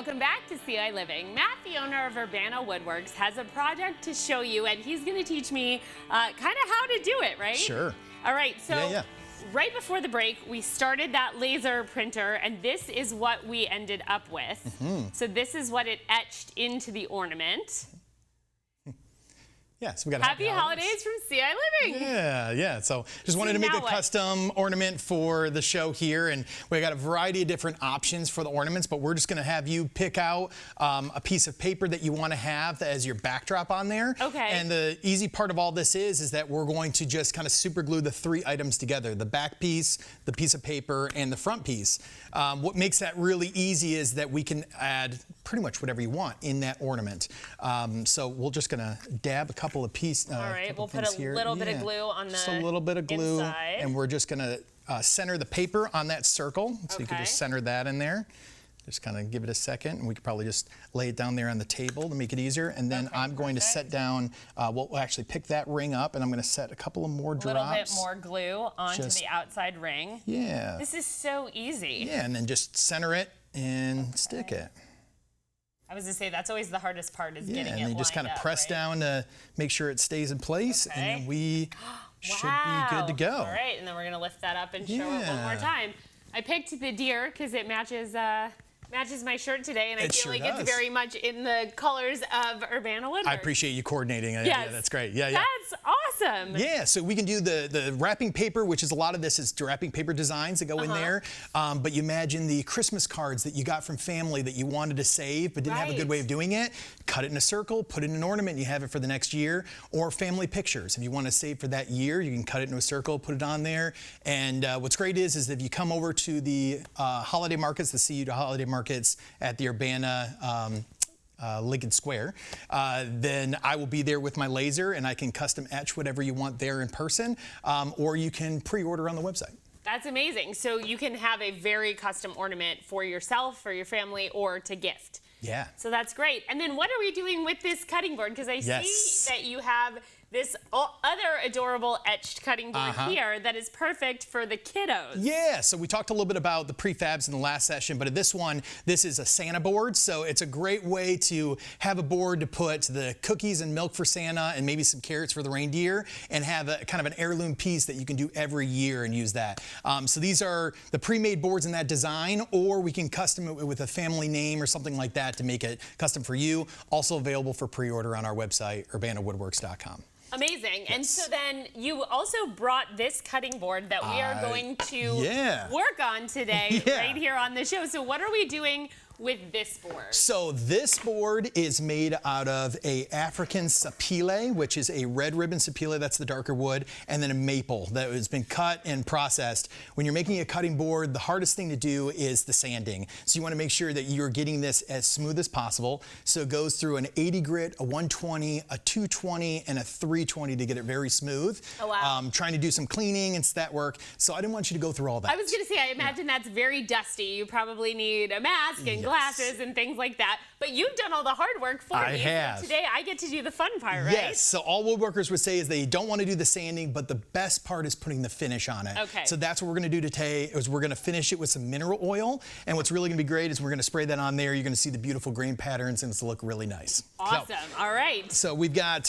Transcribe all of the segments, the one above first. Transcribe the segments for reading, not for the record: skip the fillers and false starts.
Welcome back to ciLiving. Matt, the owner of Urbana Woodworks, has a project to show you, and he's going to teach me kind of how to do it, right? Sure. All right, so right before the break, we started that laser printer, and this is what we ended up with. So this is what it etched into the ornament. Yeah, so we got Happy holidays from ciLiving. Yeah. So just wanted to make a custom ornament for the show here, and we got a variety of different options for the ornaments, but we're just going to have you pick out a piece of paper that you want to have as your backdrop on there. Okay. And the easy part of all this is that we're going to just kind of super glue the three items together: the back piece, the piece of paper, and the front piece. What makes that really easy is that we can add pretty much whatever you want in that ornament. So we're just going to dab a couple of pieces. All right, we'll put a little bit of glue on the Just a little bit of glue, inside. and we're just going to center the paper on that circle. So you can just center that in there. Just kind of give it a second, and we could probably just lay it down there on the table to make it easier. And then I'm going to set down, we'll actually pick that ring up, and I'm going to set a couple of more drops. A little bit more glue onto the outside ring. Yeah. This is so easy. Yeah, and then just center it and stick it. I was going to say, that's always the hardest part, is getting it lined up. And then you just kind of press down to make sure it stays in place, and then we should be good to go. All right, and then we're going to lift that up and show it one more time. I picked the deer because it matches my shirt today, and I feel like it's very much in the colors of Urbana Woodworks. I appreciate you coordinating. Yes. Yeah, that's great. Yeah. That's awesome. Yeah, so we can do the wrapping paper, which is a lot of this is wrapping paper designs that go in there. But you imagine the Christmas cards that you got from family that you wanted to save but didn't have a good way of doing it. Cut it in a circle, put it in an ornament, and you have it for the next year. Or family pictures. If you want to save for that year, you can cut it into a circle, put it on there. And what's great is if you come over to the holiday markets, the CU holiday markets at the Urbana Lincoln Square, then I will be there with my laser, and I can custom etch whatever you want there in person, or you can pre-order on the website. That's amazing. So you can have a very custom ornament for yourself, for your family, or to gift. Yeah. So that's great. And then what are we doing with this cutting board? Because I see that you have this other adorable etched cutting board here that is perfect for the kiddos. Yeah, so we talked a little bit about the prefabs in the last session, but this one, this is a Santa board, so it's a great way to have a board to put the cookies and milk for Santa and maybe some carrots for the reindeer, and have a kind of an heirloom piece that you can do every year and use that. So these are the pre-made boards in that design, or we can custom it with a family name or something like that to make it custom for you. Also available for pre-order on our website, urbanawoodworks.com. Amazing. And so then you also brought this cutting board that we are going to work on today right here on the show. So what are we doing with this board? So this board is made out of a African sapele, which is a red ribbon sapele, that's the darker wood, and then a maple that has been cut and processed. When you're making a cutting board, the hardest thing to do is the sanding. So you want to make sure that you're getting this as smooth as possible. So it goes through an 80 grit, a 120, a 220, and a 320 to get it very smooth. Oh, wow. Trying to do some cleaning and stat work. So I didn't want you to go through all that. I was going to say, I imagine that's very dusty. You probably need a mask and glasses and things like that. But you've done all the hard work for me. I have. So today I get to do the fun part, right? Yes. So all woodworkers would say is they don't want to do the sanding, but the best part is putting the finish on it. Okay. So that's what we're going to do today. Is we're going to finish it with some mineral oil, and what's really going to be great is we're going to spray that on there. You're going to see the beautiful grain patterns, and it's going to look really nice. Awesome. So, all right. So we've got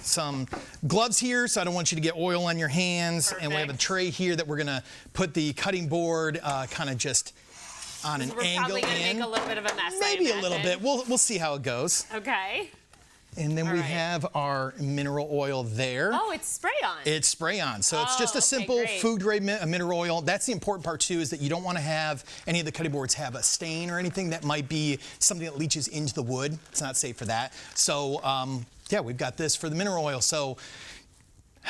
some gloves here, so I don't want you to get oil on your hands. Perfect. And we have a tray here that we're going to put the cutting board kind of just on an we're angle probably going to make a little bit of a mess. Maybe a little bit. We'll see how it goes. Okay. And then we have our mineral oil there. Oh, it's spray-on. It's spray-on. So it's just a simple food-grade mineral oil. That's the important part, too, is that you don't want to have any of the cutting boards have a stain or anything that might be something that leaches into the wood. It's not safe for that. So, yeah, we've got this for the mineral oil. So,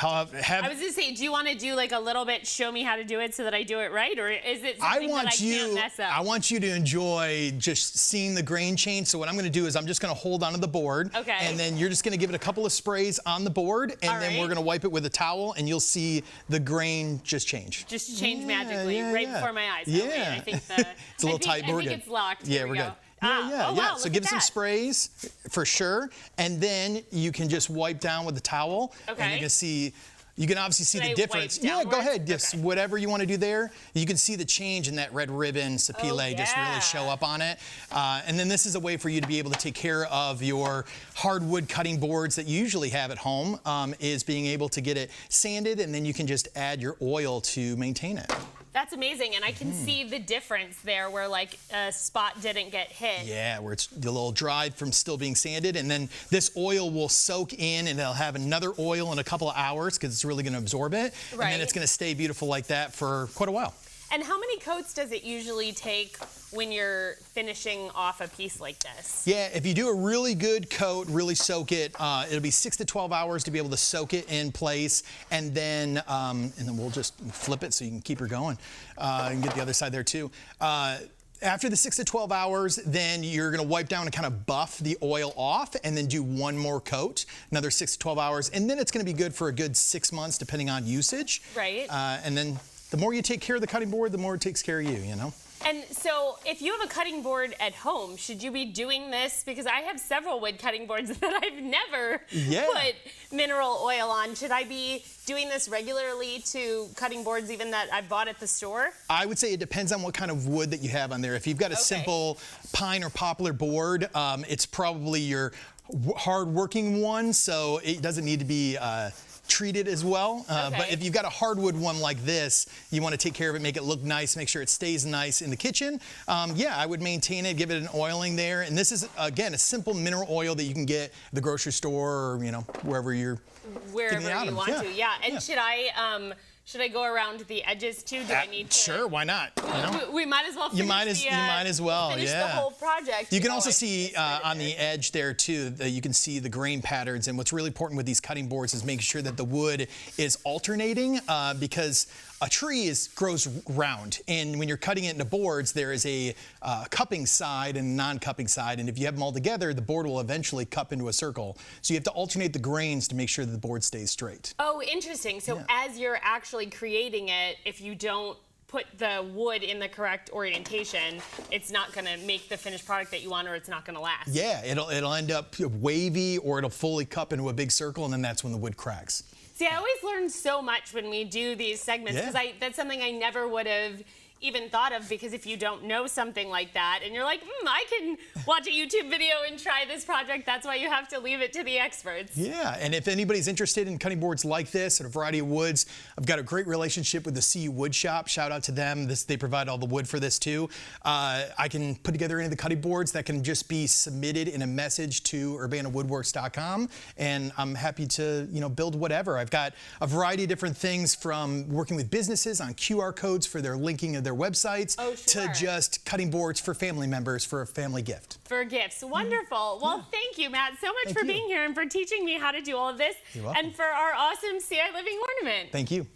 I was going to say, do you want to do like a little bit, show me how to do it so that I do it right? Or is it something that I can't mess up? I want you to enjoy just seeing the grain change. So what I'm going to do is I'm just going to hold onto the board. Okay. And then you're just going to give it a couple of sprays on the board. And then we're going to wipe it with a towel, and you'll see the grain just change. Just change magically right before my eyes. Yeah. Oh, wait, I think it's a little tight, but we're good. I think it's locked. Yeah, we're good. Yeah. Wow, so give it some sprays for sure. And then you can just wipe down with the towel. Okay. And you can see You can obviously see the difference. Yeah, go ahead. Just whatever you want to do there. You can see the change in that red ribbon, ciPLA just really show up on it. And then this is a way for you to be able to take care of your hardwood cutting boards that you usually have at home, is being able to get it sanded, and then you can just add your oil to maintain it. That's amazing, and I can see the difference there where like a spot didn't get hit. Yeah, where it's a little dry from still being sanded, and then this oil will soak in and it'll have another oil in a couple of hours because it's really going to absorb it, and then it's going to stay beautiful like that for quite a while. And how many coats does it usually take when you're finishing off a piece like this? Yeah, if you do a really good coat, really soak it, it'll be 6 to 12 hours to be able to soak it in place, and then we'll just flip it so you can keep her going, and get the other side there too. After the 6 to 12 hours, then you're going to wipe down and kind of buff the oil off, and then do one more coat, another 6 to 12 hours, and then it's going to be good for a good 6 months depending on usage. Right. And then the more you take care of the cutting board, the more it takes care of you, you know? And so if you have a cutting board at home, should you be doing this? Because I have several wood cutting boards that I've never put mineral oil on. Should I be doing this regularly to cutting boards even that I bought at the store? I would say it depends on what kind of wood that you have on there. If you've got a simple pine or poplar board, it's probably your hard-working one, so it doesn't need to be treated as well. But if you've got a hardwood one like this, you want to take care of it, make it look nice, make sure it stays nice in the kitchen. Yeah, I would maintain it, give it an oiling there. And this is, again, a simple mineral oil that you can get at the grocery store or, you know, wherever you're wherever you want to. Yeah. And should I go around the edges too? Do I need to? Sure, why not? You know? We might as well finish you might as well, finish the whole project. You can also see on the edge there too, that you can see the grain patterns. And what's really important with these cutting boards is making sure that the wood is alternating, because a tree grows round, and when you're cutting it into boards, there is a cupping side and non-cupping side, and if you have them all together, the board will eventually cup into a circle. So you have to alternate the grains to make sure that the board stays straight. Oh, interesting. So as you're actually creating it, if you don't put the wood in the correct orientation, it's not going to make the finished product that you want, or it's not going to last. Yeah, it'll end up wavy, or it'll fully cup into a big circle, and then that's when the wood cracks. See, I always learn so much when we do these segments, because that's something I never would have even thought of, because if you don't know something like that and you're like, I can watch a YouTube video and try this project, that's why you have to leave it to the experts. Yeah, and if anybody's interested in cutting boards like this and a variety of woods, I've got a great relationship with the CU Wood Shop. Shout out to them. They provide all the wood for this too. I can put together any of the cutting boards that can just be submitted in a message to urbanawoodworks.com, and I'm happy to build whatever. I've got a variety of different things, from working with businesses on QR codes for their linking of their websites to just cutting boards for family members for a family gift. For gifts. Wonderful. Well, thank you, Matt, so much for being here and for teaching me how to do all of this, and for our awesome ciLiving ornament. Thank you.